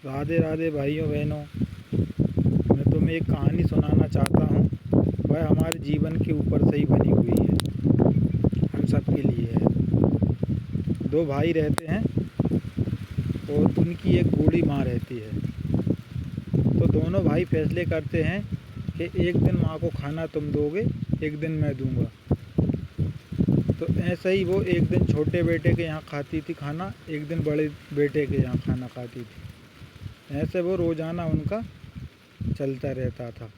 राधे राधे भाइयों बहनों, मैं तुम्हें एक कहानी सुनाना चाहता हूँ। वह हमारे जीवन के ऊपर से ही बनी हुई है, हम सब के लिए है। दो भाई रहते हैं और उनकी एक बूढ़ी माँ रहती है। तो दोनों भाई फैसले करते हैं कि एक दिन माँ को खाना तुम दोगे, एक दिन मैं दूंगा। तो ऐसे ही वो एक दिन छोटे बेटे के यहाँ खाती थी खाना, एक दिन बड़े बेटे के यहाँ खाना खाती थी। ऐसे वो रोज़ाना उनका चलता रहता था।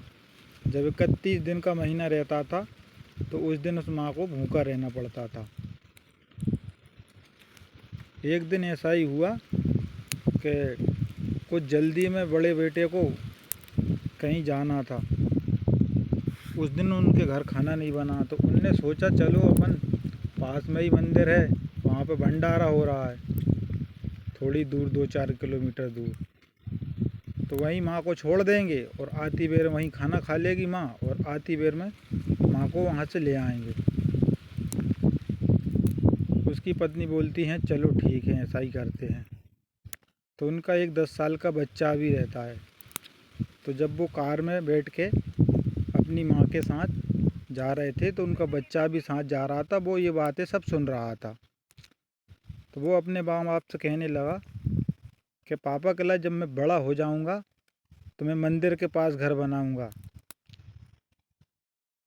जब 31 दिन का महीना रहता था तो उस दिन उस माँ को भूखा रहना पड़ता था। एक दिन ऐसा ही हुआ कि कुछ जल्दी में बड़े बेटे को कहीं जाना था। उस दिन उनके घर खाना नहीं बना, तो उनने सोचा चलो अपन पास में ही मंदिर है, वहाँ पे भंडारा हो रहा है, थोड़ी दूर 2-4 किलोमीटर दूर। तो वहीं माँ को छोड़ देंगे और आती बेर वहीं खाना खा लेगी माँ, और आती बेर में माँ को वहाँ से ले आएंगे। उसकी पत्नी बोलती हैं चलो ठीक है, ऐसा ही करते हैं। तो उनका एक 10 साल का बच्चा भी रहता है। तो जब वो कार में बैठ के अपनी माँ के साथ जा रहे थे तो उनका बच्चा भी साथ जा रहा था। वो ये बातें सब सुन रहा था। तो वो अपने माँ बाप से कहने लगा कि पापा कल जब मैं बड़ा हो जाऊँगा तो मैं मंदिर के पास घर बनाऊँगा।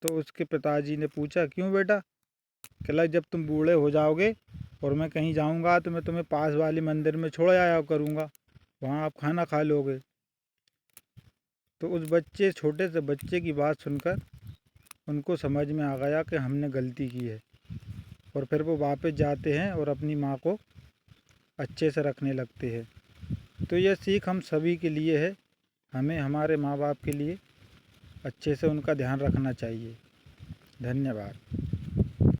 तो उसके पिताजी ने पूछा क्यों बेटा? कल जब तुम बूढ़े हो जाओगे और मैं कहीं जाऊँगा तो मैं तुम्हें पास वाले मंदिर में छोड़ आया करूँगा, वहाँ आप खाना खा लोगे। तो उस छोटे से बच्चे की बात सुनकर उनको समझ में आ गया कि हमने गलती की है, और फिर वो वापस जाते हैं और अपनी माँ को अच्छे से रखने लगते हैं। तो यह सीख हम सभी के लिए है। हमें हमारे माँ बाप के लिए अच्छे से उनका ध्यान रखना चाहिए। धन्यवाद।